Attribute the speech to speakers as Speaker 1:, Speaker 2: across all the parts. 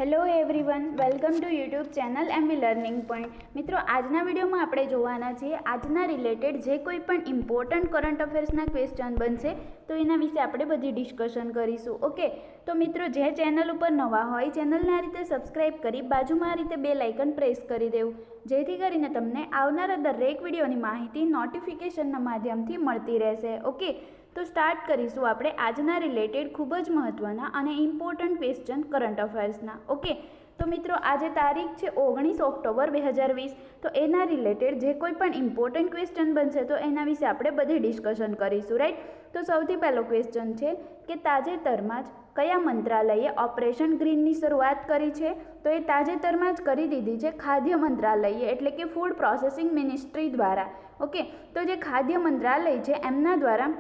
Speaker 1: Hello everyone, welcome to YouTube channel MV learning point. મિત્રો, આજના વિડીયોમાં આપણે જોવાના છીએ આજના રિલેટેડ જે કોઈ પણ ઇમ્પોર્ટન્ટ કરંટ અફેર્સના ક્વેશ્ચન બનશે તો એના વિશે આપણે બધી ડિસ્કશન કરીશું. ઓકે, તો મિત્રો જે ચેનલ ઉપર નવા હોય ચેનલને આ રીતે સબસ્ક્રાઈબ કરી બાજુમાં આ રીતે બેલ આઇકન પ્રેસ કરી દેવું, જેથી કરીને તમને આવનારા દરેક વિડીયોની માહિતી નોટિફિકેશનના માધ્યમથી મળતી રહેશે. ઓકે, તો સ્ટાર્ટ કરીશું આપણે આજના રિલેટેડ ખૂબ જ મહત્ત્વના અને ઇમ્પોર્ટન્ટ ક્વેશ્ચન કરંટ અફેર્સના. ઓકે, તો મિત્રો આજે તારીખ છે 19 ઓક્ટોબર 2020. તો એના રિલેટેડ જે કોઈ પણ ઇમ્પોર્ટન્ટ ક્વેશ્ચન બનશે તો એના વિશે આપણે બધી ડિસ્કશન કરીશું, રાઈટ. તો સૌથી પહેલો ક્વેશ્ચન છે કે તાજેતરમાં જ કયા મંત્રાલયે ઓપરેશન ગ્રીનની શરૂઆત કરી છે? તો એ તાજેતરમાં જ કરી દીધી છે ખાદ્ય મંત્રાલયે, એટલે કે ફૂડ પ્રોસેસિંગ મિનિસ્ટ્રી દ્વારા. ઓકે, તો જે ખાદ્ય મંત્રાલય છે એમના દ્વારા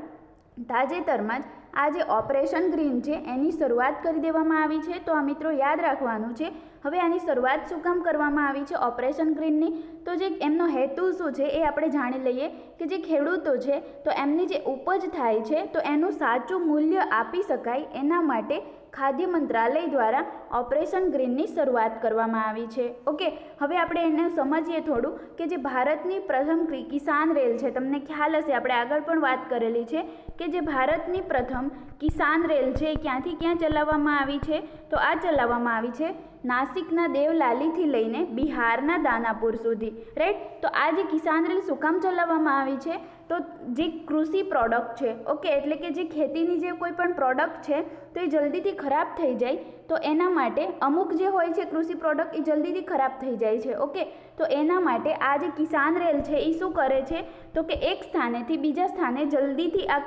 Speaker 1: તાજેતરમાં જ આ જે ઓપરેશન ગ્રીન છે એની શરૂઆત કરી દેવામાં આવી છે. તો આ મિત્રો યાદ રાખવાનું છે. હવે આની શરૂઆત શું કામ કરવામાં આવી છે ઓપરેશન ગ્રીનની? તો જે એમનો હેતુ શું છે એ આપણે જાણી લઈએ કે જે ખેડૂતો છે તો એમની જે ઉપજ થાય છે તો એનું સાચું મૂલ્ય આપી શકાય એના માટે ખાદ્ય મંત્રાલય દ્વારા ઓપરેશન ગ્રીનની શરૂઆત કરવામાં આવી છે. ઓકે, હવે આપણે એને સમજીએ થોડું કે જે ભારતની પ્રથમ કિસાન રેલ છે, તમને ખ્યાલ હશે આપણે આગળ પણ વાત કરેલી છે કે જે ભારતની પ્રથમ કિસાન રેલ છે એ ક્યાંથી ક્યાં ચલાવવામાં આવી છે? તો આ ચલાવવામાં આવી છે નાસિકના દેવલાલીથી લઈને બિહારના દાનાપુર સુધી, રાઈટ. તો આ જે કિસાન રેલ શું કામ ચલાવવામાં આવી છે? તો જે કૃષિ પ્રોડક્ટ છે, ઓકે, એટલે કે જે ખેતીની જે કોઈ પણ પ્રોડક્ટ છે તો એ જલ્દીથી ખરાબ થઈ જાય તો એના માટે અમુક જે હોય છે કૃષિ પ્રોડક્ટ એ જલ્દીથી ખરાબ થઈ જાય છે. ઓકે, તો એના માટે આ જે કિસાન રેલ છે એ શું કરે છે તો કે એક સ્થાનેથી બીજા સ્થાને જલ્દીથી આ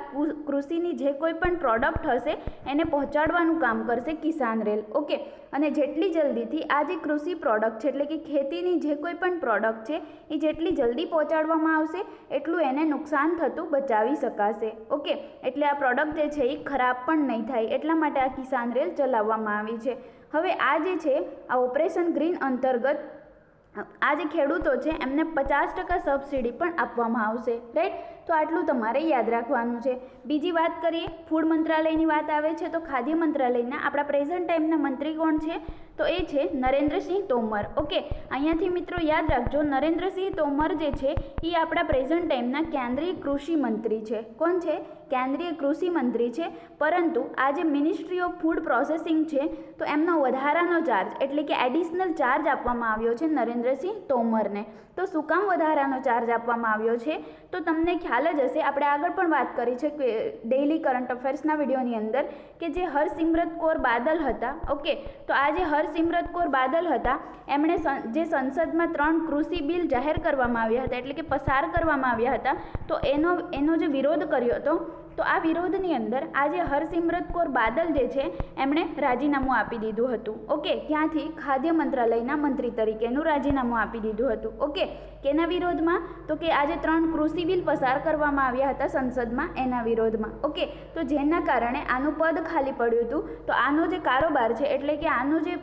Speaker 1: કૃષિની જે કોઈ પણ પ્રોડક્ટ હશે એને પહોંચાડવાનું કામ કરશે કિસાન રેલ. ઓકે, અને જેટલી જલ્દીથી આ જે કૃષિ પ્રોડક્ટ છે એટલે કે ખેતીની જે કોઈ પણ પ્રોડક્ટ છે એ જેટલી જલ્દી પહોંચાડવામાં આવશે એટલું એને નુકસાન થતું બચાવી શકાશે. ઓકે, એટલે આ પ્રોડક્ટ જે છે એ ખરાબ પણ નહીં થાય એટલા માટે આ કિસાન રેલ ચલાવવામાં આવી છે. હવે આ જે છે આ ઓપરેશન ગ્રીન અંતર્ગત આ જે ખેડૂતો છે એમને 50% સબસિડી પણ આપવામાં આવશે, રાઈટ. તો આટલું તમારે યાદ રાખવાનું છે. બીજી વાત કરીએ, ફૂડ મંત્રાલયની વાત આવે છે તો ખાદ્ય મંત્રાલયના આપણા પ્રેઝન્ટ ટાઈમના મંત્રી કોણ છે? તો એ છે નરેન્દ્રસિંહ તોમર. ઓકે, અહીંયાથી મિત્રો યાદ રાખજો, નરેન્દ્રસિંહ તોમર જે છે એ આપણા પ્રેઝન્ટ ટાઈમના કેન્દ્રીય કૃષિ મંત્રી છે. કોણ છે? કેન્દ્રીય કૃષિ મંત્રી છે. પરંતુ આ જે મિનિસ્ટ્રી ઓફ ફૂડ પ્રોસેસિંગ છે તો એમનો વધારાનો ચાર્જ એટલે કે એડિશનલ ચાર્જ આપવામાં આવ્યો છે નરેન્દ્રસિંહ તોમરને. તો શું કામ વધારાનો ચાર્જ આપવામાં આવ્યો છે? તો તમને ખ્યાલ જ હશે, આપણે આગળ પણ વાત કરી છે કે ડેઇલી કરંટ અફેર્સના વિડીયોની અંદર કે જે હરસિમરત કૌર બાદલ હતા. ઓકે, તો આ જે હરસિમરત કૌર બાદલ હતા એમણે જે સંસદમાં 3 કૃષિ બિલ જાહેર કરવામાં આવ્યા હતા એટલે કે પસાર કરવામાં આવ્યા હતા તો એનો જે વિરોધ કર્યો હતો તો આ વિરોધની અંદર આજે હરસિમરત કૌર બાદલ જે છે એમણે રાજીનામું આપી દીધું હતું. ઓકે, ત્યાંથી ખાદ્ય મંત્રાલયના મંત્રી તરીકેનું રાજીનામું આપી દીધું હતું. ઓકે, કેના વિરોધમાં? તો કે આજે 3 કૃષિ બિલ પસાર કરવામાં આવ્યા હતા સંસદમાં એના વિરોધમાં. ઓકે, તો જેના કારણે આનું પદ ખાલી પડ્યું હતું. તો આનો જે કારોબાર છે એટલે કે આનો જે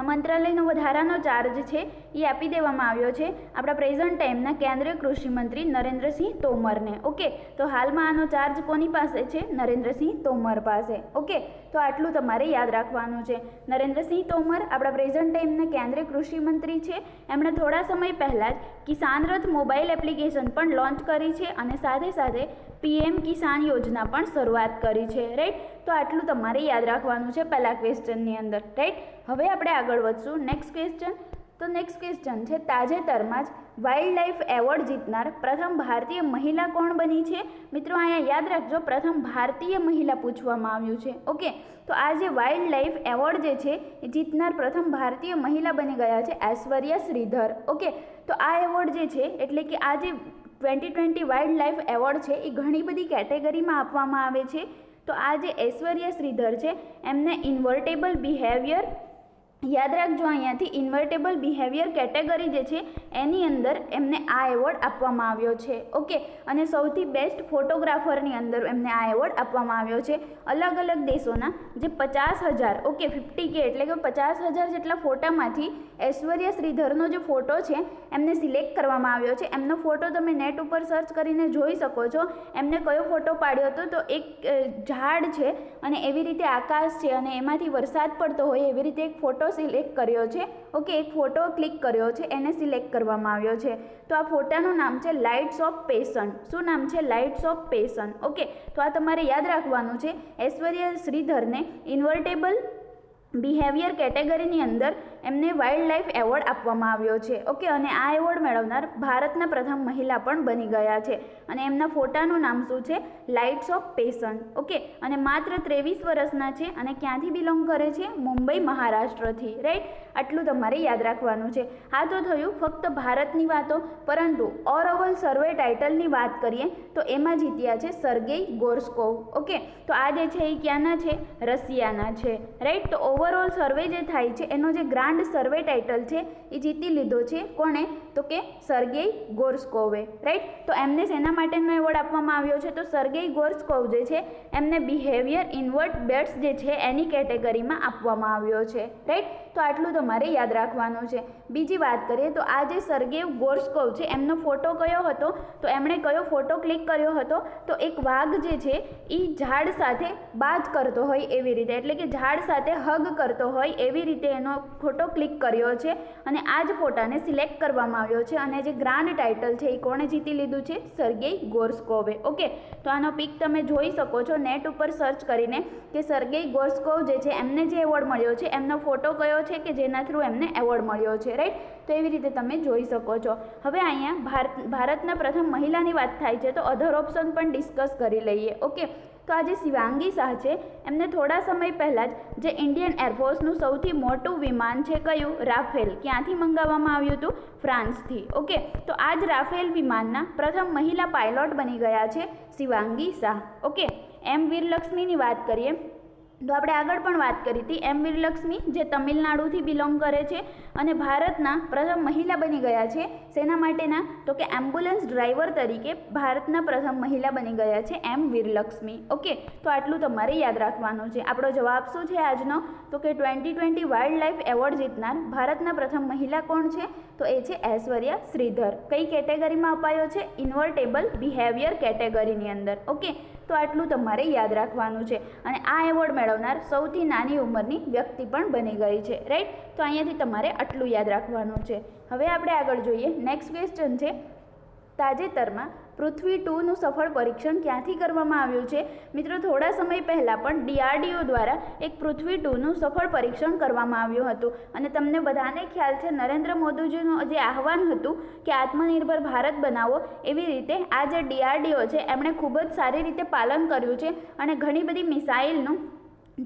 Speaker 1: મંત્રાલયનો વધારાનો ચાર્જ છે એ આપી દેવામાં આવ્યો છે આપણા પ્રેઝન્ટ ટાઈમના કેન્દ્રીય કૃષિ મંત્રી નરેન્દ્રસિંહ તોમરને. ઓકે, તો હાલમાં આનો ચાર્જ કોની પાસે છે? નરેન્દ્રસિંહ તોમર પાસે. ઓકે, તો આટલું તમારે યાદ રાખવાનું છે. નરેન્દ્રસિંહ તોમર આપણા પ્રેઝન્ટ ટાઈમના કેન્દ્રીય કૃષિ મંત્રી છે. એમણે થોડા સમય પહેલાં જ કિસાન રથ મોબાઈલ એપ્લિકેશન પણ લોન્ચ કરી છે અને સાથે સાથે PM કિસાન યોજના પણ શરૂઆત કરી છે, રાઈટ. તો આટલું તમારે યાદ રાખવાનું છે પહેલા ક્વેશ્ચનની અંદર, રાઈટ. હવે આપણે આગળ વધશું નેક્સ્ટ ક્વેશ્ચન. તો નેક્સ્ટ ક્વેશ્ચન છે તાજેતરમાં જ વાઇલ્ડ લાઈફ એવોર્ડ જીતનાર પ્રથમ ભારતીય મહિલા કોણ બની છે? મિત્રો અહીંયા યાદ રાખજો, પ્રથમ ભારતીય મહિલા પૂછવામાં આવ્યું છે. ઓકે, તો આ જે વાઇલ્ડ લાઈફ એવોર્ડ જે છે એ જીતનાર પ્રથમ ભારતીય મહિલા બની ગયા છે ઐશ્વર્યા શ્રીધર. ઓકે, તો આ એવોર્ડ જે છે એટલે કે આ જે 2020 વાઇલ્ડ લાઈફ એવોર્ડ છે એ ઘણી બધી કેટેગરીમાં આપવામાં આવે છે. તો આ જે ઐશ્વર્યા શ્રીધર છે એમને ઇન્વર્ટેબલ બિહેવિયર, યાદ રાખજો અહીંયાથી ઇન્વર્ટેબલ બિહેવિયર કેટેગરી જે છે એની અંદર એમને આ એવોર્ડ આપવામાં આવ્યો છે. ઓકે, અને સૌથી બેસ્ટ ફોટોગ્રાફરની અંદર એમને આ એવોર્ડ આપવામાં આવ્યો છે. અલગ અલગ દેશોના જે 50,000 ઓકે 50K એટલે કે 50,000 જેટલા ફોટામાંથી ઐશ્વર્યા શ્રીધરનો જે ફોટો છે એમને સિલેક્ટ કરવામાં આવ્યો છે. એમનો ફોટો તમે નેટ ઉપર સર્ચ કરીને જોઈ શકો છો. એમને કયો ફોટો પાડ્યો હતો તો એક ઝાડ છે અને એવી રીતે આકાશ છે અને એમાંથી વરસાદ પડતો હોય એવી રીતે એક ફોટો સિલેક્ટ કર્યો છે. ઓકે, એક ફોટો ક્લિક કર્યો છે, એને સિલેક્ટ કરવામાં આવ્યો છે. તો આ ફોટાનું નામ છે લાઇટ્સ ઓફ પેશન. શું નામ છે? Lights of passion. ઓકે, તો આ તમારે યાદ રાખવાનું છે. ઐશ્વર્યા શ્રીધરને ઇન્વર્ટેબલ બિહેવિયર કેટેગરીની અંદર એમને વાઇલ્ડ લાઈફ એવોર્ડ આપવામાં આવ્યો છે. ઓકે, અને આ એવોર્ડ મેળવનાર ભારતના પ્રથમ મહિલા પણ બની ગયા છે અને એમના ફોટાનું નામ શું છે? Lights of passion. ઓકે, અને માત્ર 23 વર્ષના છે અને ક્યાંથી બિલોંગ કરે છે? મુંબઈ, મહારાષ્ટ્રથી. રાઈટ, આટલું તમારે યાદ રાખવાનું છે. હા, તો થયું ફક્ત ભારતની વાતો, પરંતુ ઓવરઓલ સર્વે ટાઇટલની વાત કરીએ તો એમાં જીત્યા છે સર્ગેઈ ગોર્સ્કોવ. ઓકે, તો આ જે છે એ ક્યાંના છે? રશિયાના છે. રાઈટ, તો ઓવરઓલ સર્વે જે થાય છે એનો જે ગ્રાન્ડ સર્વે ટાઇટલ છે એ જીતી લીધો છે. કોણે? તો કે સર્ગેઈ ગોર્સ્કોવે. રાઈટ, તો એમને શેના માટેનો એવોર્ડ આપવામાં આવ્યો છે? તો સર્ગેઈ ગોર્સ્કોવ જે છે એમને બિહેવિયર ઇન્વર્ટેબ્રેટ્સ જે છે એની કેટેગરીમાં આપવામાં આવ્યો છે. રાઈટ, તો આટલું તમારે યાદ રાખવાનું છે. બીજી વાત કરીએ તો આ જે સર્ગેઈ ગોર્સ્કોવ છે એમનો ફોટો કયો હતો? તો એમણે કયો ફોટો ક્લિક કર્યો હતો? તો એક વાઘ જે છે એ ઝાડ સાથે બાજ કરતો હોય એવી રીતે, એટલે કે ઝાડ સાથે હગ કરતો હોય એવી રીતે એનો ફોટો ક્લિક કર્યો છે અને આ જ ફોટાને સિલેક્ટ કરવામાં આવ્યો છે અને જે ગ્રાન્ડ ટાઇટલ છે એ કોણે જીતી લીધું છે? સર્ગેઈ ગોર્સ્કોવે. ઓકે, તો આનો પિક તમે જોઈ શકો છો નેટ ઉપર સર્ચ કરીને કે સર્ગેઈ ગોર્સ્કોવ જે છે એમને જે એવોર્ડ મળ્યો છે એમનો ફોટો કયો છે કે જેના થ્રુ એમને એવોર્ડ મળ્યો છે. રાઈટ, તો એવી રીતે તમે જોઈ શકો છો. હવે અહીંયા ભારતના પ્રથમ મહિલાની વાત થાય છે તો અધર ઓપ્શન પણ ડિસ્કસ કરી લઈએ. ઓકે, તો આજે શિવાંગી શાહ છે એમને થોડા સમય પહેલાં જ જે ઇન્ડિયન એરફોર્સનું સૌથી મોટું વિમાન છે કયું? રાફેલ. ક્યાંથી મંગાવવામાં આવ્યું હતું? ફ્રાન્સથી. ઓકે, તો આ જ રાફેલ વિમાનના પ્રથમ મહિલા પાયલોટ બની ગયા છે શિવાંગી શાહ. ઓકે, એમ વીરલક્ષ્મીની વાત કરીએ તો આપણે આગળ પણ વાત કરી હતી. એમ વીરલક્ષ્મી જે તમિલનાડુથી બિલોંગ કરે છે અને ભારતના પ્રથમ મહિલા બની ગયા છે. શેના માટેના? તો કે એમ્બ્યુલન્સ ડ્રાઈવર તરીકે ભારતના પ્રથમ મહિલા બની ગયા છે એમ વીરલક્ષ્મી. ઓકે, તો આટલું તમારે યાદ રાખવાનું છે. આપણો જવાબ શું છે આજનો? તો કે 2020 વાઇલ્ડ લાઈફ એવોર્ડ જીતનાર ભારતના પ્રથમ મહિલા કોણ છે? તો એ છે ઐશ્વર્યા શ્રીધર. કઈ કેટેગરીમાં અપાયો છે? ઇન્વર્ટેબલ બિહેવિયર કેટેગરીની અંદર. ઓકે, તો આટલું તમારે યાદ રાખવાનું છે. અને આ એવોર્ડ મેળવનાર સૌથી નાની ઉંમરની વ્યક્તિ પણ બની ગઈ છે. રાઈટ, તો અહીંયાથી તમારે આટલું યાદ રાખવાનું છે. હવે આપણે આગળ જોઈએ. નેક્સ્ટ ક્વેશ્ચન છે, તાજેતરમાં પૃથ્વી 2નું સફળ પરીક્ષણ ક્યાંથી કરવામાં આવ્યું છે? મિત્રો, થોડા સમય પહેલાં પણ DRDO દ્વારા એક પૃથ્વી 2નું સફળ પરીક્ષણ કરવામાં આવ્યું હતું અને તમને બધાને ખ્યાલ છે નરેન્દ્ર મોદીજીનું જે આહવાન હતું કે આત્મનિર્ભર ભારત બનાવો, એવી રીતે આ જે DRDO છે એમણે ખૂબ જ સારી રીતે પાલન કર્યું છે અને ઘણી બધી મિસાઇલનું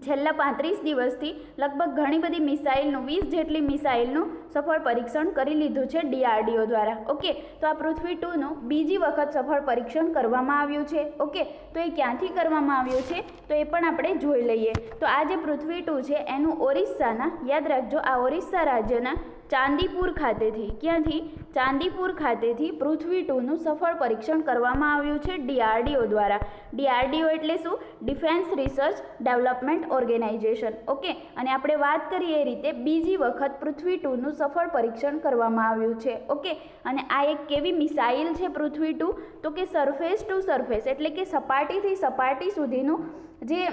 Speaker 1: છેલ્લા 35 દિવસથી લગભગ ઘણી બધી મિસાઇલનું 20 જેટલી મિસાઇલનું સફળ પરીક્ષણ કરી લીધું છે DRDO દ્વારા. ઓકે, તો આ પૃથ્વી 2નું બીજી વખત સફળ પરીક્ષણ કરવામાં આવ્યું છે. ઓકે, તો એ ક્યાંથી કરવામાં આવ્યું છે તો એ પણ આપણે જોઈ લઈએ. તો આ જે પૃથ્વી 2 છે એનું ઓરિસ્સાના, યાદ રાખજો, આ ઓરિસ્સા રાજ્યના ચાંદીપુર ખાતેથી, ક્યાંથી? ચાંદીપુર ખાતેથી પૃથ્વી 2નું સફળ પરીક્ષણ કરવામાં આવ્યું છે DRDO દ્વારા. DRDO એટલે શું? Defence research development organisation. Okay, અને આપણે વાત કરીએ એ રીતે બીજી વખત પૃથ્વી 2નું સફળ પરીક્ષણ કરવામાં આવ્યું છે. ઓકે, અને આ એક કેવી મિસાઇલ છે પૃથ્વી 2? તો કે સરફેસ ટુ સરફેસ, એટલે કે સપાટીથી સપાટી સુધીનું જે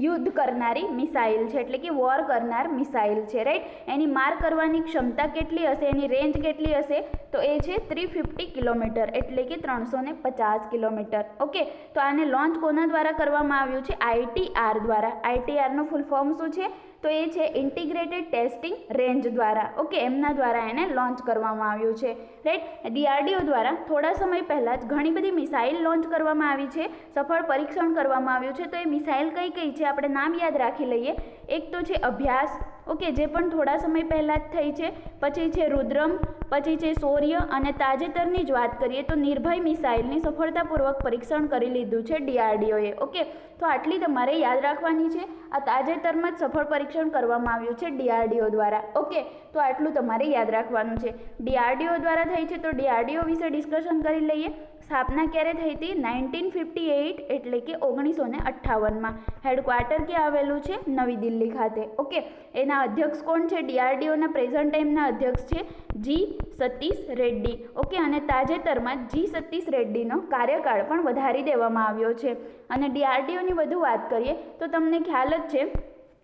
Speaker 1: યુદ્ધ કરનારી મિસાઇલ છે, એટલે કે વોર કરનાર મિસાઇલ છે. રાઈટ, એની માર કરવાની ક્ષમતા કેટલી હશે? એની રેન્જ કેટલી હશે? તો એ છે 350 કિલોમીટર, એટલે કે 350 કિલોમીટર. ઓકે, તો આને લોન્ચ કોના દ્વારા કરવામાં આવ્યું છે? ITR દ્વારા. ITRનું ફૂલ ફોર્મ શું છે? તો એ છે ઇન્ટિગ્રેટેડ ટેસ્ટિંગ રેન્જ દ્વારા. ઓકે, એમના દ્વારા એને લોન્ચ કરવામાં આવ્યું છે. રાઈટ, DRDO દ્વારા થોડા સમય પહેલાં જ ઘણી બધી મિસાઇલ લોન્ચ કરવામાં આવી છે, સફળ પરીક્ષણ કરવામાં આવ્યું છે. તો એ મિસાઇલ કઈ કઈ છે આપણે નામ યાદ રાખી લઈએ. એક તો છે અભ્યાસ, ઓકે, જે પણ થોડા સમય પહેલાં જ થઈ છે. પછી છે રુદ્રમ, પછી છે શૌર્ય, અને તાજેતરની જ વાત કરીએ તો નિર્ભય મિસાઇલની સફળતાપૂર્વક પરીક્ષણ કરી લીધું છે DRDOએ. ઓકે, તો આટલી તમારે યાદ રાખવાની છે. આ તાજેતરમાં જ સફળ પરીક્ષણ કરવામાં આવ્યું છે DRDO દ્વારા. ઓકે, તો આટલું તમારે યાદ રાખવાનું છે. DRDO દ્વારા થઈ છે તો DRDO વિશે ડિસ્કશન કરી લઈએ. સ્થાપના ક્યારે થઈ હતી? 1958 એટલે કે 1958માં. હેડક્વાર્ટર ક્યાં આવેલું છે? નવી દિલ્હી ખાતે. ઓકે, એના અધ્યક્ષ કોણ છે? ડીઆરડીઓના પ્રેઝન્ટ ટાઈમના અધ્યક્ષ છે જી સતીશ રેડ્ડી. ઓકે, અને તાજેતરમાં જી સતીશ રેડ્ડીનો કાર્યકાળ પણ વધારી દેવામાં આવ્યો છે. અને ડીઆરડીઓની વધુ વાત કરીએ તો તમને ખ્યાલ જ છે,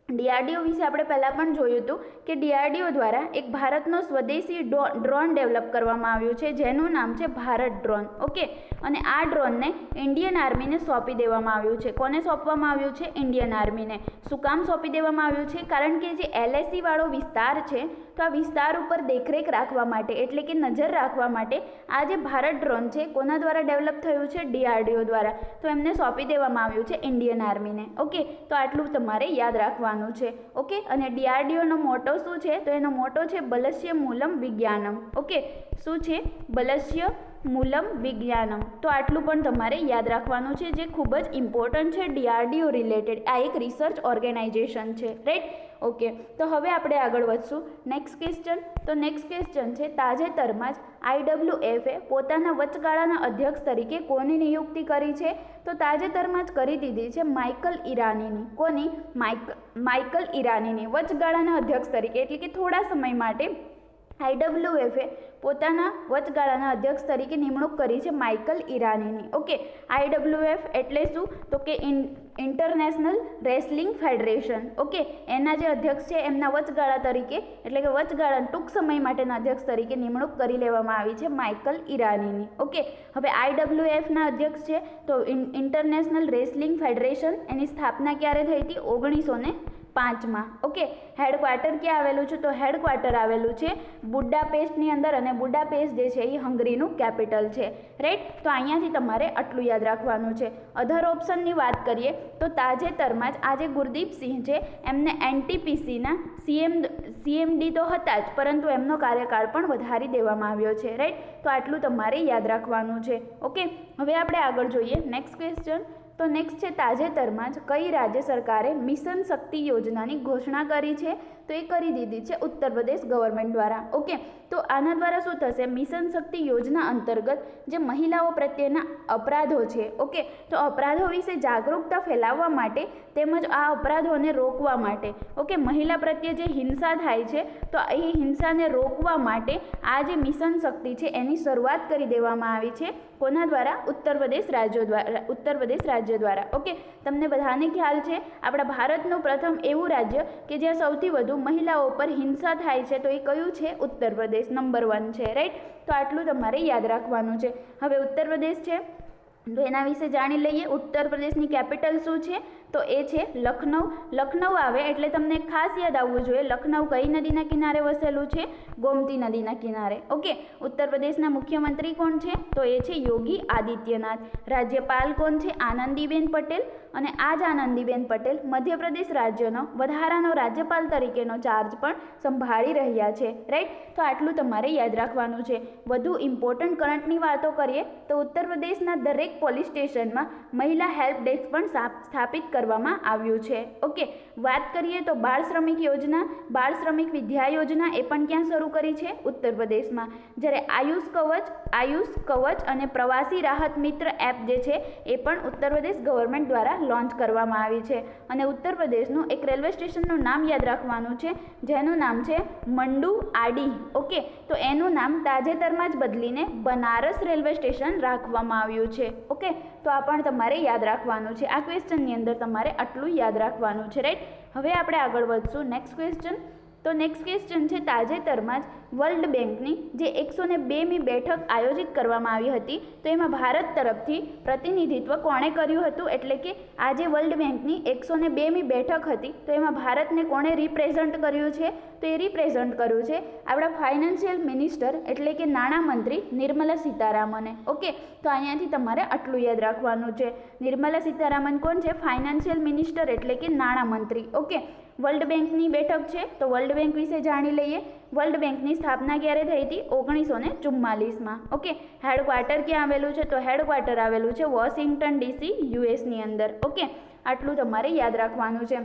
Speaker 1: ડીઆરડીઓ વિશે આપણે પહેલાં પણ જોયું હતું કે ડીઆરડીઓ દ્વારા એક ભારતનો સ્વદેશી ડ્રોન ડેવલપ કરવામાં આવ્યું છે જેનું નામ છે ભારત ડ્રોન. ઓકે, અને આ ડ્રોનને ઇન્ડિયન આર્મીને સોંપી દેવામાં આવ્યું છે. કોને સોંપવામાં આવ્યું છે? ઇન્ડિયન આર્મીને. શું કામ સોંપી દેવામાં આવ્યું છે? કારણ કે જે LAC વાળો વિસ્તાર છે, તો આ વિસ્તાર ઉપર દેખરેખ રાખવા માટે એટલે કે નજર રાખવા માટે આ જે ભારત ડ્રોન છે કોના દ્વારા ડેવલપ થયું છે? ડીઆરડીઓ દ્વારા. તો એમને સોંપી દેવામાં આવ્યું છે ઇન્ડિયન આર્મીને. ઓકે, તો આટલું તમારે યાદ રાખવાનું છે. ઓકે, અને ડીઆરડીઓનો મોટો શું છે? તો એનો મોટો છે બલસ્ય મૂલમ વિજ્ઞાનમ. ઓકે, શું છે? બલસ્ય મૂલમ વિજ્ઞાનમ. તો આટલું પણ તમારે યાદ રાખવાનું છે, જે ખૂબ જ ઇમ્પોર્ટન્ટ છે ડીઆરડીઓ રિલેટેડ. આ એક રિસર્ચ ઓર્ગેનાઇઝેશન છે, રાઈટ? ઓકે, તો હવે આપણે આગળ વધશું. Next question. તો નેક્સ્ટ ક્વેશ્ચન છે, તાજેતરમાં જ IWF પોતાના વચગાળાના અધ્યક્ષ તરીકે કોની નિયુક્તિ કરી છે? તો તાજેતરમાં જ કરી દીધી છે માઇકલ ઈરાનીની. કોની? માઇકલ ઈરાનીની વચગાળાના અધ્યક્ષ તરીકે, એટલે કે થોડા સમય માટે IWF પોતાના વચગાળાના અધ્યક્ષ તરીકે નિમણૂક કરી છે માઇકલ ઈરાનીની. ઓકે, IWF એટલે શું? તો કે ઇન્ટરનેશનલ રેસલિંગ ફેડરેશન. ઓકે, એના જે અધ્યક્ષ છે એમના વચગાળા તરીકે એટલે કે વચગાળા ટૂંક સમય માટેના અધ્યક્ષ તરીકે નિમણૂક કરી લેવામાં આવી છે માઇકલ ઈરાનીની. ઓકે, હવે IWFના અધ્યક્ષ છે તો ઇન્ટરનેશનલ રેસલિંગ ફેડરેશન, એની સ્થાપના ક્યારે થઈ હતી? 1905માં. ઓકે, હેડક્વાર્ટર ક્યાં આવેલું છે? તો હેડક્વાર્ટર આવેલું છે બુડાપેસ્ટની અંદર, અને બુડાપેસ્ટ જે છે એ હંગરીનું કેપિટલ છે, રાઈટ? તો અહીંયાથી તમારે આટલું યાદ રાખવાનું છે. અધર ઓપ્શનની વાત કરીએ તો તાજેતરમાં જ આજે ગુરદીપસિંહ છે એમને NTPCના CMD તો હતા જ, પરંતુ એમનો કાર્યકાળ પણ વધારી દેવામાં આવ્યો છે, રાઈટ? તો આટલું તમારે યાદ રાખવાનું છે. ઓકે, હવે આપણે આગળ જોઈએ નેક્સ્ટ ક્વેશ્ચન. તો નેક્સ્ટ છે, તાજેતરમાં જ કઈ રાજ્ય સરકારે મિશન શક્તિ યોજનાની ઘોષણા કરી છે? તો એ કરી દીધી છે ઉત્તર પ્રદેશ ગવર્મેન્ટ દ્વારા. ઓકે, તો આના દ્વારા શું થશે? મિશન શક્તિ યોજના અંતર્ગત જે મહિલાઓ પ્રત્યેના અપરાધો છે, ઓકે, તો અપરાધો વિશે જાગૃતતા ફેલાવવા માટે તેમજ આ અપરાધોને રોકવા માટે, ઓકે, મહિલા પ્રત્યે જે હિંસા થાય છે તો એ હિંસાને રોકવા માટે આ જે મિશન શક્તિ છે એની શરૂઆત કરી દેવામાં આવી છે. કોના દ્વારા? ઉત્તર પ્રદેશ રાજ્ય દ્વારા. ઓકે, તમને બધાને ખ્યાલ છે આપણા ભારતનું પ્રથમ એવું રાજ્ય કે જ્યાં સૌથી વધુ મહિલાઓ પર હિંસા થાય છે તો એ કયું છે? ઉત્તર પ્રદેશ નંબર 1 છે, રાઈટ? તો આટલું તમારે યાદ રાખવાનું છે. હવે ઉત્તર પ્રદેશ છે તો એના વિશે જાણી લઈએ. ઉત્તર પ્રદેશની કેપિટલ શું છે? તો એ છે લખનઉ. લખનઉ આવે એટલે તમને ખાસ યાદ આવવું જોઈએ, લખનઉ કઈ નદીના કિનારે વસેલું છે? ગોમતી નદીના કિનારે. ઓકે, ઉત્તર પ્રદેશના મુખ્યમંત્રી કોણ છે? તો એ છે યોગી આદિત્યનાથ. રાજ્યપાલ કોણ છે? આનંદીબેન પટેલ. અને આ જ આનંદીબેન પટેલ મધ્યપ્રદેશ રાજ્યનો વધારાનો રાજ્યપાલ તરીકેનો ચાર્જ પણ સંભાળી રહ્યા છે, રાઈટ? તો આટલું તમારે યાદ રાખવાનું છે. વધુ ઇમ્પોર્ટન્ટ કરંટની વાતો કરીએ તો ઉત્તર પ્રદેશના દરેક પોલીસ સ્ટેશનમાં મહિલા હેલ્પ ડેસ્ક પણ સ્થાપિત કરવામાં આવ્યું છે. ઓકે, વાત કરીએ તો બાળ શ્રમિક યોજના, બાળ શ્રમિક વિદ્યા યોજના એ પણ ક્યાં શરૂ કરી છે? ઉત્તર પ્રદેશમાં. જ્યારે આયુષ કવચ અને પ્રવાસી રાહત મિત્ર એપ જે છે એ પણ ઉત્તર પ્રદેશ ગવર્મેન્ટ દ્વારા લોન્ચ કરવામાં આવી છે. અને ઉત્તર પ્રદેશનું એક રેલવે સ્ટેશનનું નામ યાદ રાખવાનું છે જેનું નામ છે મંડુ આડી. ઓકે, તો એનું નામ તાજેતરમાં જ બદલીને બનારસ રેલવે સ્ટેશન રાખવામાં આવ્યું છે. ઓકે, તો આ પણ તમારે યાદ રાખવાનું છે. આ ક્વેશ્ચનની અંદર તમારે આટલું યાદ રાખવાનું છે, રાઈટ? હવે આપણે આગળ વધશું નેક્સ્ટ ક્વેશ્ચન. તો નેક્સ્ટ ક્વેશ્ચન છે, તાજેતરમાં જ વર્લ્ડ બેંકની જે 102મી બેઠક આયોજિત કરવામાં આવી હતી તો એમાં ભારત તરફથી પ્રતિનિધિત્વ કોણે કર્યું હતું? એટલે કે આ જે વર્લ્ડ બેંકની 102મી બેઠક હતી તો એમાં ભારતને કોણે રિપ્રેઝન્ટ કર્યું છે? તો એ રિપ્રેઝન્ટ કર્યું છે આપણા ફાઇનાન્શિયલ મિનિસ્ટર એટલે કે નાણામંત્રી નિર્મલા સીતારામને. ઓકે, તો અહીંયાથી તમારે આટલું યાદ રાખવાનું છે. નિર્મલા સીતારામન કોણ છે? ફાઇનાન્શિયલ મિનિસ્ટર એટલે કે નાણામંત્રી. ઓકે, વર્લ્ડ બેંકની બેઠક છે તો વર્લ્ડ બેંક વિશે જાણી લઈએ. વર્લ્ડ બેંકની સ્થાપના ક્યારે થઈ હતી? 1944માં. ઓકે, હેડક્વાર્ટર ક્યાં આવેલું છે? તો હેડક્વાર્ટર આવેલું છે વોશિંગ્ટન DC, USની અંદર. ઓકે, આટલું તમારે યાદ રાખવાનું છે.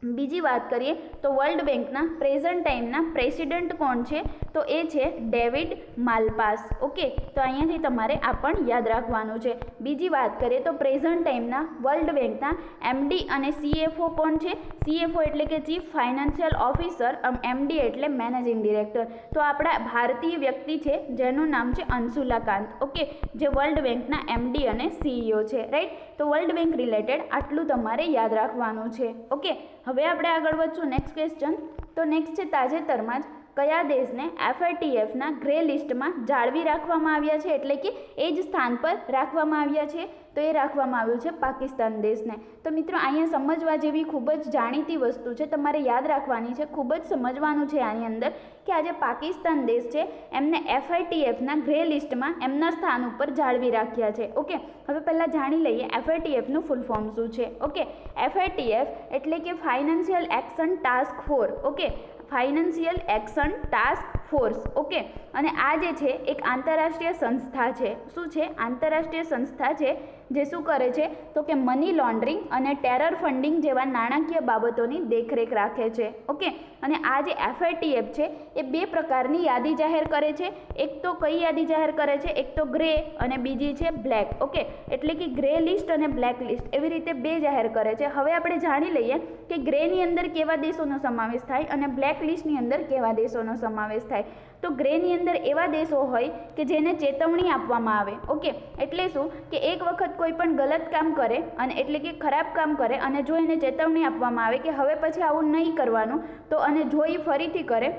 Speaker 1: બીજી વાત કરીએ તો વર્લ્ડ બેંકના પ્રેઝન્ટ ટાઈમના પ્રેસિડેન્ટ કોણ છે, તો એ છે ડેવિડ માલપાસ. ઓકે, તો અહીંયાથી તમારે આ પણ યાદ રાખવાનું છે. બીજી વાત કરીએ તો પ્રેઝન્ટ ટાઈમના વર્લ્ડ બેંકના એમડી અને સીએફઓ કોણ છે. સીએફઓ એટલે કે ચીફ ફાઇનાન્શિયલ ઓફિસર, એમડી એટલે મેનેજિંગ ડિરેક્ટર. તો આપણા ભારતીય વ્યક્તિ છે જેનું નામ છે અંશુલા કાંત. ઓકે, જે વર્લ્ડ બેંકના એમડી અને સીઈઓ છે. રાઈટ, તો વર્લ્ડ બેંક રિલેટેડ આટલું તમારે યાદ રાખવાનું છે. ઓકે, હવે આપણે આગળ વધશું નેક્સ્ટ ક્વેશ્ચન. તો નેક્સ્ટ છે તાજેતરમાં જ કયા દેશને FATFના ગ્રે લિસ્ટમાં જાળવી રાખવામાં આવ્યા છે, એટલે કે એ જ સ્થાન પર રાખવામાં આવ્યા છે, તો એ રાખવામાં આવ્યું છે પાકિસ્તાન દેશને. તો મિત્રો અહીંયા સમજવા જેવી ખૂબ જ જાણીતી વસ્તુ છે, તમારે યાદ રાખવાની છે, ખૂબ જ સમજવાનું છે આની અંદર કે આજે પાકિસ્તાન દેશ છે એમને FATFના ગ્રે લિસ્ટમાં એમના સ્થાન ઉપર જાળવી રાખ્યા છે. ઓકે, હવે પહેલાં જાણી લઈએ FATFનું ફૂલ ફોર્મ શું છે. ઓકે, FATF એટલે કે financial action task force. Okay, financial action task force. Okay, અને આ જે છે એક આંતરરાષ્ટ્રીય સંસ્થા છે. શું છે? આંતરરાષ્ટ્રીય સંસ્થા છે જે શું કરે છે તો કે મની લોન્ડરિંગ અને ટેરર ફંડિંગ જેવા નાણાકીય બાબતોની દેખરેખ રાખે છે. ઓકે, અને આ જે FATF છે એ બે પ્રકારની યાદી જાહેર કરે છે. એક તો કઈ યાદી જાહેર કરે છે? એક તો ગ્રે અને બીજી છે બ્લેક. ઓકે, એટલે કે ગ્રે લિસ્ટ અને બ્લેક લિસ્ટ એવી રીતે બે જાહેર કરે છે. હવે આપણે જાણી લઈએ કે ગ્રેની અંદર કેવા દેશોનો સમાવેશ થાય અને બ્લેક લિસ્ટની અંદર કેવા દેશોનો સમાવેશ થાય. તો ગ્રેની અંદર એવા દેશો હોય કે જેને ચેતવણી આપવામાં આવે. ઓકે, એટલે શું કે એક વખત કોઈ પણ ગલત કામ કરે અને એટલે કે ખરાબ કામ કરે અને જો એને ચેતવણી આપવામાં આવે કે હવે પછી આવું નહીં કરવાનું, તો અને જો એ ફરીથી કરે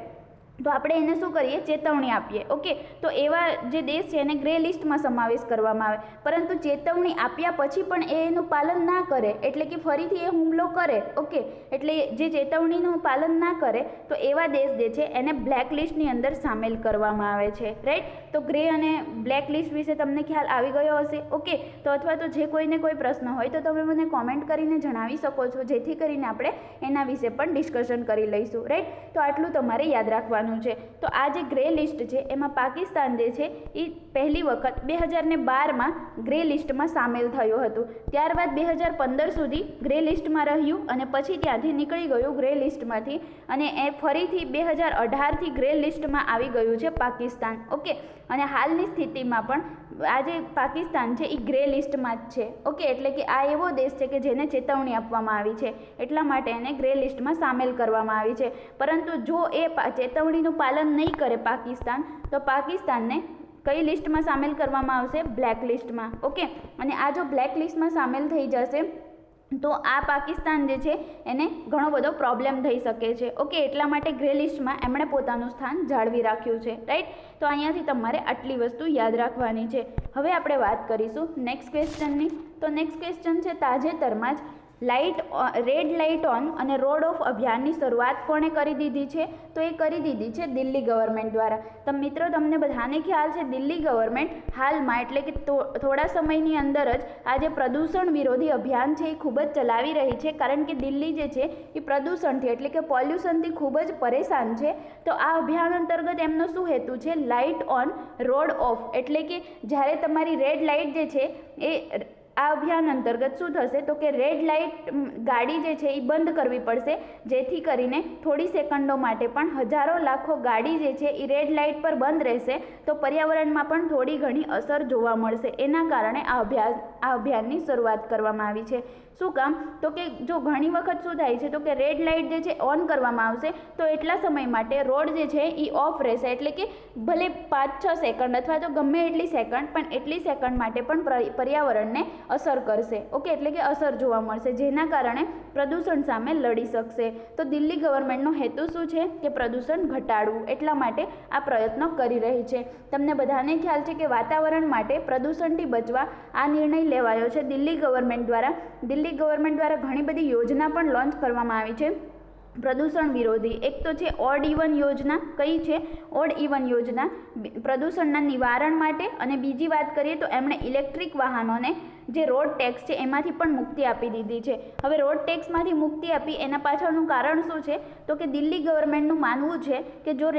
Speaker 1: તો આપણે એને શું કરીએ? ચેતવણી આપીએ. ઓકે, તો એવા જે દેશ છે એને ગ્રે લિસ્ટમાં સમાવેશ કરવામાં આવે. પરંતુ ચેતવણી આપ્યા પછી પણ એ એનું પાલન ના કરે, એટલે કે ફરીથી એ હુમલો કરે. ઓકે, એટલે જે ચેતવણીનું પાલન ના કરે તો એવા દેશ જે છે એને બ્લેક લિસ્ટની અંદર સામેલ કરવામાં આવે છે. રાઈટ, તો ગ્રે અને બ્લેક લિસ્ટ વિશે તમને ખ્યાલ આવી ગયો હશે. ઓકે, તો અથવા તો જે કોઈને કોઈ પ્રશ્ન હોય તો તમે મને કોમેન્ટ કરીને જણાવી શકો છો, જેથી કરીને આપણે એના વિશે પણ ડિસ્કશન કરી લઈશું. રાઈટ, તો આટલું તમારે યાદ રાખવાનું છે. તો આ જે ગ્રે લિસ્ટ છે એમાં પાકિસ્તાન જે છે એ પહેલી વખત 2012માં ગ્રે લિસ્ટમાં સામેલ થયું હતું. ત્યારબાદ 2015 સુધી ગ્રે લિસ્ટમાં રહ્યું અને પછી ત્યાંથી નીકળી ગયું ગ્રે લિસ્ટમાંથી અને એ ફરીથી 2018થી ગ્રે લિસ્ટમાં આવી ગયું છે પાકિસ્તાન. ઓકે, અને હાલની સ્થિતિમાં પણ આ જે પાકિસ્તાન છે એ ગ્રે લિસ્ટમાં જ છે. ઓકે, એટલે કે આ એવો દેશ છે કે જેને ચેતવણી આપવામાં આવી છે, એટલા માટે એને ગ્રે લિસ્ટમાં સામેલ કરવામાં આવી છે. પરંતુ જો એ ચેતવણીનું પાલન નહીં કરે પાકિસ્તાન, તો પાકિસ્તાનને કઈ લિસ્ટમાં સામેલ કરવામાં આવશે? બ્લેક લિસ્ટમાં. ઓકે, અને આ જો બ્લેક લિસ્ટમાં સામેલ થઈ જશે તો આ પાકિસ્તાન જે છે એને ઘણો બધો પ્રોબ્લેમ થઈ શકે છે. ઓકે, એટલા માટે ગ્રે લિસ્ટમાં એમણે પોતાનું સ્થાન જાળવી રાખ્યું છે. રાઈટ, તો અહીંયાથી તમારે આટલી વસ્તુ યાદ રાખવાની છે. હવે આપણે વાત કરીશું નેક્સ્ટ ક્વેશ્ચનની. તો નેક્સ્ટ ક્વેશ્ચન છે તાજેતરમાં જ રેડ લાઇટ ઓન અને રોડ ઓફ અભિયાનની શરૂઆત કોણે કરી દીધી છે? તો એ કરી દીધી છે દિલ્હી ગવર્મેન્ટ દ્વારા. તો મિત્રો તમને બધાને ખ્યાલ છે દિલ્હી ગવર્મેન્ટ હાલમાં એટલે કે થોડા સમયની અંદર જ આ જે પ્રદૂષણ વિરોધી અભિયાન છે એ ખૂબ જ ચલાવી રહી છે, કારણ કે દિલ્હી જે છે એ પ્રદૂષણથી એટલે કે પોલ્યુશનથી ખૂબ જ પરેશાન છે. તો આ અભિયાન અંતર્ગત એમનો શું હેતુ છે? લાઇટ ઓન રોડ ઓફ, એટલે કે જ્યારે તમારી રેડ લાઇટ જે છે એ આ અભિયાન અંતર્ગત શું થશે તો કે રેડ લાઇટ ગાડી જે છે એ બંધ કરવી પડશે, જેથી કરીને થોડી સેકન્ડો માટે પણ હજારો લાખો ગાડી જે છે એ રેડ લાઇટ પર બંધ રહેશે તો પર્યાવરણમાં પણ થોડી ઘણી અસર જોવા મળશે. એના કારણે આ અભિયાનની શરૂઆત કરવામાં આવી છે. શું કામ? તો કે જો ઘણી વખત શું થાય છે તો કે રેડ લાઇટ જે છે ઓન કરવામાં આવશે તો એટલા સમય માટે રોડ જે છે એ ઓફ રહેશે, એટલે કે ભલે 5-6 સેકન્ડ અથવા તો ગમે એટલી સેકન્ડ, પણ એટલી સેકન્ડ માટે પણ પર્યાવરણને અસર કરશે. ઓકે, એટલે કે અસર જોવા મળશે, જેના કારણે પ્રદૂષણ સામે લડી શકશે. તો દિલ્હી ગવર્મેન્ટનો હેતુ શું છે કે પ્રદૂષણ ઘટાડવું, એટલા માટે આ પ્રયત્નો કરી રહી છે. તમને બધાને ખ્યાલ છે કે વાતાવરણ માટે પ્રદૂષણથી બચવા આ નિર્ણય લેવાયો છે દિલ્હી ગવર્મેન્ટ દ્વારા. દિલ્હી ગવર્મેન્ટ દ્વારા ઘણી બધી યોજના પણ લોન્ચ કરવામાં આવી છે પ્રદૂષણ વિરોધી. એક તો છે ઓડ ઇવન યોજના. કઈ છે? ઓડ ઇવન યોજના પ્રદૂષણના નિવારણ માટે. અને બીજી વાત કરીએ તો એમણે ઇલેક્ટ્રિક વાહનોને જે રોડ ટેક્સ છે એમાંથી પણ મુક્તિ આપી દીધી છે. હવે રોડ ટેક્સમાંથી મુક્તિ આપી એના પાછળનું કારણ શું છે તો કે દિલ્હી ગવર્મેન્ટનું માનવું છે કે જો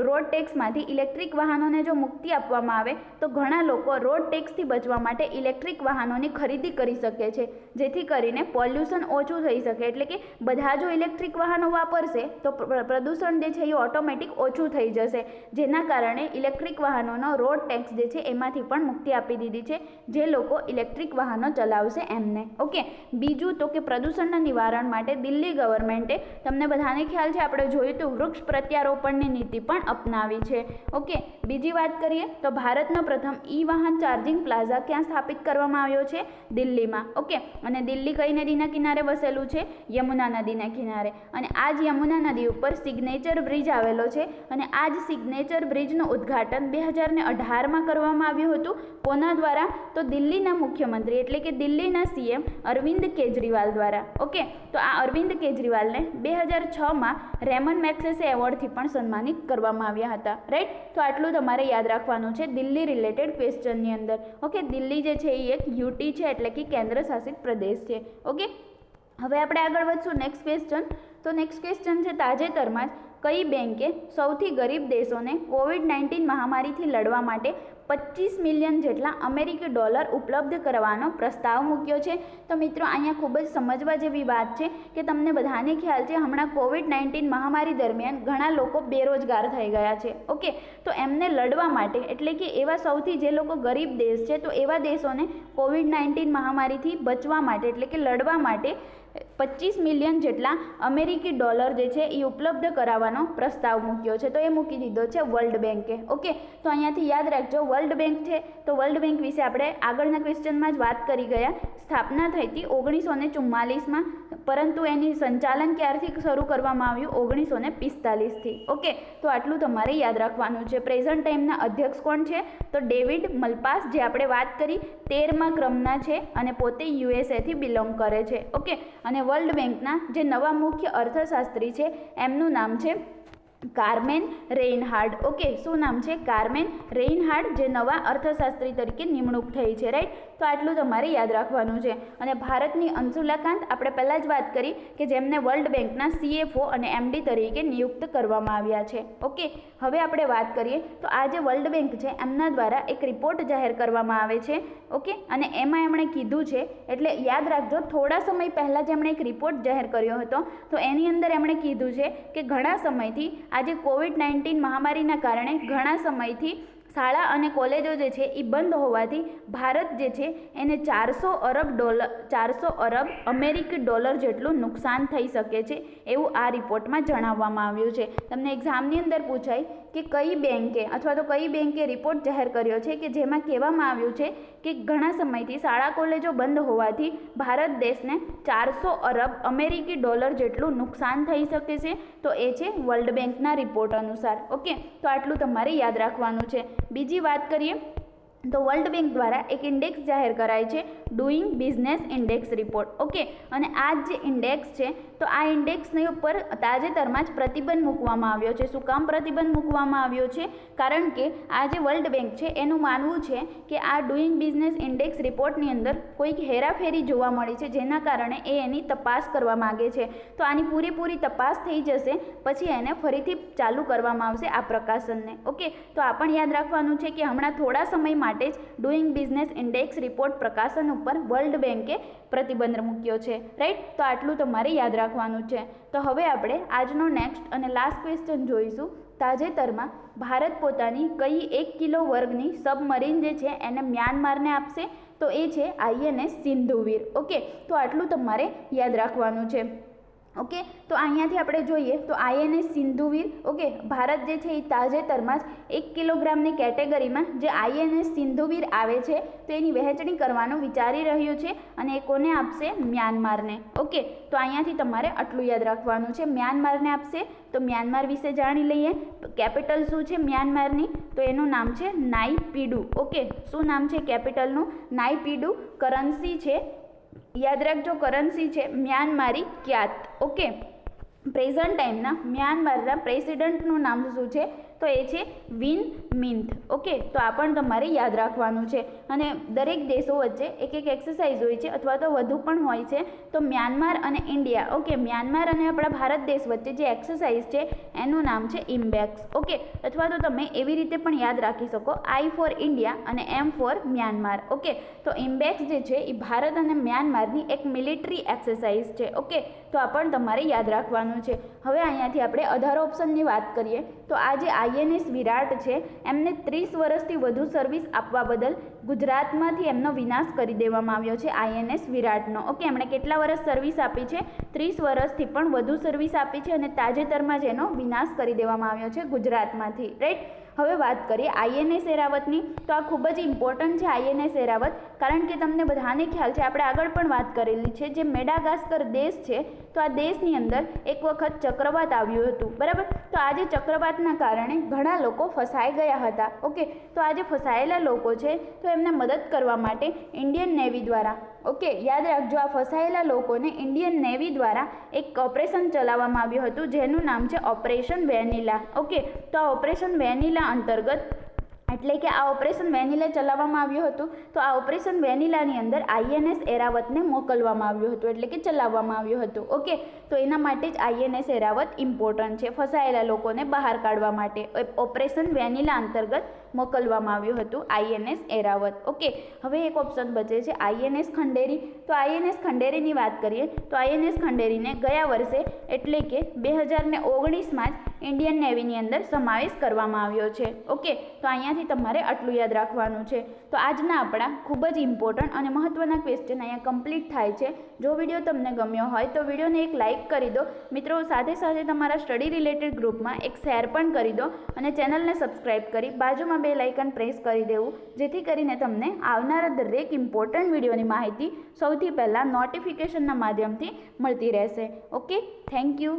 Speaker 1: રોડ ટેક્સમાંથી ઇલેક્ટ્રિક વાહનોને જો મુક્તિ આપવામાં આવે તો ઘણા લોકો રોડ ટેક્સથી બચવા માટે ઇલેક્ટ્રિક વાહનોની ખરીદી કરી શકે છે, જેથી કરીને પોલ્યુશન ઓછું થઈ શકે. એટલે કે બધા જો ઇલેક્ટ્રિક વાહનો વાપરશે તો પ્રદૂષણ જે છે એ ઓટોમેટિક ઓછું થઈ જશે, જેના કારણે ઇલેક્ટ્રિક વાહનોનો રોડ ટેક્સ જે છે એમાંથી પણ મુક્તિ આપી દીધી છે જે લોકો ઇલેક્ટ્રિક વાહનો ચલાવશે એમને. ઓકે, બીજું તો કે પ્રદૂષણના નિવારણ માટે દિલ્હી ગવર્મેન્ટે, તમને બધાને ખ્યાલ છે આપણે જોયું તો વૃક્ષ પ્રત્યારોપણની નીતિ પણ અપનાવી છે. ઓકે, બીજી વાત કરીએ તો ભારતનો પ્રથમ ઈ વાહન ચાર્જિંગ પ્લાઝા ક્યાં સ્થાપિત કરવામાં આવ્યો છે? દિલ્હીમાં. ઓકે, અને દિલ્હી કઈ નદીના કિનારે વસેલું છે? યમુના નદીના કિનારે. અને આ જ યમુના નદી ઉપર સિગ્નેચર બ્રિજ આવેલો છે અને આ જ સિગ્નેચર બ્રિજનું ઉદ્ઘાટન 2018માં કરવામાં આવ્યું હતું. કોના દ્વારા? તો દિલ્હીના મુખ્યમંત્રી એટલે કે દિલ્હીના સીએમ અરવિંદ કેજરીવાલ દ્વારા. ઓકે, તો આ અરવિંદ કેજરીવાલને 2006માં રેમન મેગ્સેસે એવોર્ડથી પણ સન્માનિત કરવામાં આવ્યા હતા. રાઈટ, તો આટલું તમારે યાદ રાખવાનું છે દિલ્હી રિલેટેડ ક્વેશ્ચનની અંદર. ઓકે, દિલ્હી જે છે એ એક યુટી છે એટલે કે કેન્દ્ર શાસિત પ્રદેશ છે. ઓકે, હવે આપણે આગળ વધશું નેક્સ્ટ ક્વેશ્ચન. તો નેક્સ્ટ ક્વેશ્ચન છે તાજેતરમાં જ કઈ બેંકે સૌથી ગરીબ દેશોને કોવિડ-19 મહામારીથી લડવા માટે 25 મિલિયન જેટલા અમેરિકી ડોલર ઉપલબ્ધ કરવાનો પ્રસ્તાવ મૂક્યો છે? તો મિત્રો અહીંયા ખૂબ જ સમજવા જેવી વાત છે કે તમને બધાને ખ્યાલ છે હમણાં કોવિડ-19 મહામારી દરમિયાન ઘણા લોકો બેરોજગાર થઈ ગયા છે. ઓકે, તો એમને લડવા માટે એટલે કે એવા સૌથી જે લોકો ગરીબ દેશ છે તો એવા દેશોને કોવિડ-19 મહામારીથી બચવા માટે એટલે કે લડવા માટે 25 મિલિયન જેટલા અમેરિકી ડોલર જે છે એ ઉપલબ્ધ કરાવવાનો પ્રસ્તાવ મૂક્યો છે. તો એ મૂકી દીધો છે વર્લ્ડ બેન્કે. ઓકે, તો અહીંયાથી યાદ રાખજો વર્લ્ડ બેંક છે તો વર્લ્ડ બેંક વિશે આપણે આગળના ક્વેશ્ચનમાં જ વાત કરી ગયા. સ્થાપના થઈ હતી 1944માં, પરંતુ એની સંચાલન ક્યારથી શરૂ કરવામાં આવ્યું? 1945થી. ઓકે, તો આટલું તમારે યાદ રાખવાનું છે. પ્રેઝન્ટ ટાઈમના અધ્યક્ષ કોણ છે? તો ડેવિડ મલ્પાસ, જે આપણે વાત કરી 13મા ક્રમના છે અને પોતે યુએસએથી બિલોંગ કરે છે. ઓકે, અને વર્લ્ડ બેંકના જે નવા મુખ્ય અર્થશાસ્ત્રી છે એમનું નામ છે કાર્મેન રેઇનહાર્ડ. ઓકે, શું નામ છે? કાર્મેન રેઇનહાર્ડ, જે નવા અર્થશાસ્ત્રી તરીકે નિમણૂક થઈ છે. રાઈટ, તો આટલું તમારે યાદ રાખવાનું છે. અને ભારતની અંશુલાકાંત આપણે પહેલાં જ વાત કરી કે જેમને વર્લ્ડ બેંકના CFO અને MD તરીકે નિયુક્ત કરવામાં આવ્યા છે. ઓકે, હવે આપણે વાત કરીએ તો આ જે વર્લ્ડ બેંક છે એમના દ્વારા એક રિપોર્ટ જાહેર કરવામાં આવે છે. ઓકે, અને એમાં એમણે કીધું છે, એટલે યાદ રાખજો થોડા સમય પહેલાં જ એમણે એક રિપોર્ટ જાહેર કર્યો હતો તો એની અંદર એમણે કીધું છે કે ઘણા સમયથી આજે કોવિડ-19 મહામારીના કારણે ઘણા સમયથી શાળા અને કોલેજો જે છે એ બંધ હોવાથી ભારત જે છે એને 400 અરબ અમેરિકી ડોલર જેટલું નુકસાન થઈ શકે છે એવું આ રિપોર્ટમાં જણાવવામાં આવ્યું છે. તમને એક્ઝામની અંદર પૂછાય કે કઈ બેંકે અથવા તો કઈ બેંકે રિપોર્ટ જાહેર કર્યો છે કે જેમાં કહેવામાં આવ્યું છે કે ઘણા સમયથી શાળા કોલેજો બંધ હોવાથી ભારત દેશને 400 અરબ અમેરિકી ડોલર જેટલું નુકસાન થઈ શકે છે. તો એ છે વર્લ્ડ બેંકના રિપોર્ટ અનુસાર. ઓકે, તો આટલું તમારે યાદ રાખવાનું છે. બીજી વાત કરીએ તો વર્લ્ડ બેંક દ્વારા એક ઇન્ડેક્સ જાહેર કરાય છે doing business index report. Okay, અને આ જે ઇન્ડેક્સ છે તો આ ઇન્ડેક્સની ઉપર તાજેતરમાં જ પ્રતિબંધ મૂકવામાં આવ્યો છે. શું કામ પ્રતિબંધ મૂકવામાં આવ્યો છે? કારણ કે આ જે વર્લ્ડ બેંક છે એનું માનવું છે કે આ ડુઈંગ બિઝનેસ ઇન્ડેક્સ રિપોર્ટની અંદર કોઈક હેરાફેરી જોવા મળી છે જેના કારણે એ એની તપાસ કરવા માગે છે. તો આની પૂરેપૂરી તપાસ થઈ જશે પછી એને ફરીથી ચાલુ કરવામાં આવશે આ પ્રકાશનને. ઓકે, તો આ પણ યાદ રાખવાનું છે કે હમણાં થોડા સમય માટે જ ડુઈંગ બિઝનેસ ઇન્ડેક્સ રિપોર્ટ પ્રકાશન ઉપર વર્લ્ડ બેંકે પ્રતિબંધ મૂક્યો છે. રાઈટ, તો આટલું તમારે યાદ રાખવાનું છે. તો હવે આપણે આજનો નેક્સ્ટ અને લાસ્ટ ક્વેશ્ચન જોઈશું. તાજેતરમાં ભારત પોતાની કઈ 1 કિલો વર્ગની સબમરીન જે છે એને મ્યાનમારને આપશે? તો એ છે INS સિંધુવીર. ઓકે, તો આટલું તમારે યાદ રાખવાનું છે. ઓકે, તો અહીંયાથી આપણે જોઈએ તો INS સિંધુવીર. ઓકે, ભારત જે છે એ તાજેતરમાં જ 1 કિલોગ્રામની કેટેગરીમાં જે INS સિંધુવીર આવે છે તો એની વહેંચણી કરવાનું વિચારી રહ્યું છે અને એ કોને આપશે? મ્યાનમારને. ઓકે, તો અહીંયાથી તમારે આટલું યાદ રાખવાનું છે, મ્યાનમારને આપશે. તો મ્યાનમાર વિશે જાણી લઈએ. કેપિટલ શું છે મ્યાનમારની? તો એનું નામ છે નાઈપીડુ. ઓકે, શું નામ છે કેપિટલનું? નાઈપીડુ. કરન્સી છે, યાદ રાખજો, કરન્સી છે મ્યાનમારી ક્યાત. ઓકે, પ્રેઝન્ટ ટાઈમના મ્યાનમારના પ્રેસિડેન્ટનું નામ શું છે? તો એ છે વિન મિન્થ. ઓકે, તો આ પણ તમારે યાદ રાખવાનું છે. અને દરેક દેશો વચ્ચે એક એક એક્સરસાઇઝ હોય છે અથવા તો વધુ પણ હોય છે. તો મ્યાનમાર અને ઇન્ડિયા, ઓકે, મ્યાનમાર અને આપણા ભારત દેશ વચ્ચે જે એક્સરસાઇઝ છે એનું નામ છે ઇમ્બેક્સ. ઓકે, અથવા તો તમે એવી રીતે પણ યાદ રાખી શકો, આઈ ફોર ઇન્ડિયા અને એમ ફોર મ્યાનમાર. ઓકે, તો ઇમ્બેક્સ જે છે એ ભારત અને મ્યાનમારની એક મિલિટરી એક્સરસાઇઝ છે. ઓકે, તો આ પણ તમારે યાદ રાખવાનું છે. હવે અહીંયાથી આપણે 18 ઓપ્શનની વાત કરીએ તો આ જે INS વિરાટ છે એમને 30 વર્ષથી વધુ સર્વિસ આપવા બદલ ગુજરાતમાંથી એમનો વિનાશ કરી દેવામાં આવ્યો છે. INS વિરાટનો. ઓકે, એમણે કેટલા વર્ષ સર્વિસ આપી છે? 30 વર્ષથી પણ વધુ સર્વિસ આપી છે અને તાજેતરમાં જ એનો વિનાશ કરી દેવામાં આવ્યો છે ગુજરાતમાંથી. રાઈટ. હવે વાત કરીએ INS એરાવતની. તો આ ખૂબ જ ઇમ્પોર્ટન્ટ છે INS એરાવત, કારણ કે તમને બધાને ખ્યાલ છે, આપણે આગળ પણ વાત કરેલી છે, જે મેડાગાસ્કર દેશ છે તો આ દેશની અંદર એક વખત ચક્રવાત આવ્યું હતું. બરાબર. તો આ જે ચક્રવાતના કારણે ઘણા લોકો ફસાઈ ગયા હતા. ઓકે, તો આ જે ફસાયેલા લોકો છે તો એમને મદદ કરવા માટે ઇન્ડિયન નેવી દ્વારા, ઓકે, યાદ રાખજો, આ ફસાયેલા લોકોને ઇન્ડિયન નેવી દ્વારા એક ઓપરેશન ચલાવવામાં આવ્યું હતું જેનું નામ છે ઓપરેશન વેનીલા. ઓકે, તો આ ઓપરેશન વેનીલા અંતર્ગત, એટલે કે આ ઓપરેશન વેનીલા ચલાવવામાં આવ્યું હતું. તો આ ઓપરેશન વેનીલાની અંદર INS એરાવતને મોકલવામાં આવ્યું હતું, એટલે કે ચલાવવામાં આવ્યું હતું. ઓકે, તો એના માટે જ INS એરાવત ઇમ્પોર્ટન્ટ છે, ફસાયેલા લોકોને બહાર કાઢવા માટે ઓપરેશન વેનીલા અંતર્ગત મોકલવામાં આવ્યું હતું INS એરાવત. ઓકે, હવે એક ઓપ્શન બચે છે INS ખંડેરી. તો INS ખંડેરીની વાત કરીએ તો INS ખંડેરીને ગયા વર્ષે, એટલે કે 2019માં જ ઇન્ડિયન નેવીની અંદર સમાવેશ કરવામાં આવ્યો છે. ઓકે, તો અહીંયાથી તમારે આટલું યાદ રાખવાનું છે. તો આજના આપણા ખૂબ જ ઇમ્પોર્ટન્ટ અને મહત્ત્વના ક્વેશ્ચન અહીંયા કમ્પ્લીટ થાય છે. જો વિડીયો તમને ગમ્યો હોય તો વિડીયોને એક લાઇક કરી દો મિત્રો, સાથે સાથે તમારા સ્ટડી રિલેટેડ ગ્રુપમાં એક શેર પણ કરી દો અને ચેનલને સબસ્ક્રાઇબ કરી બાજુમાં બેલ આઇકન પ્રેસ કરી દેવું, જેથી કરીને તમને આવનારા દરેક ઇમ્પોર્ટન્ટ વિડીયોની માહિતી સૌથી પહેલાં નોટિફિકેશનના માધ્યમથી મળતી રહેશે. Okay, thank you.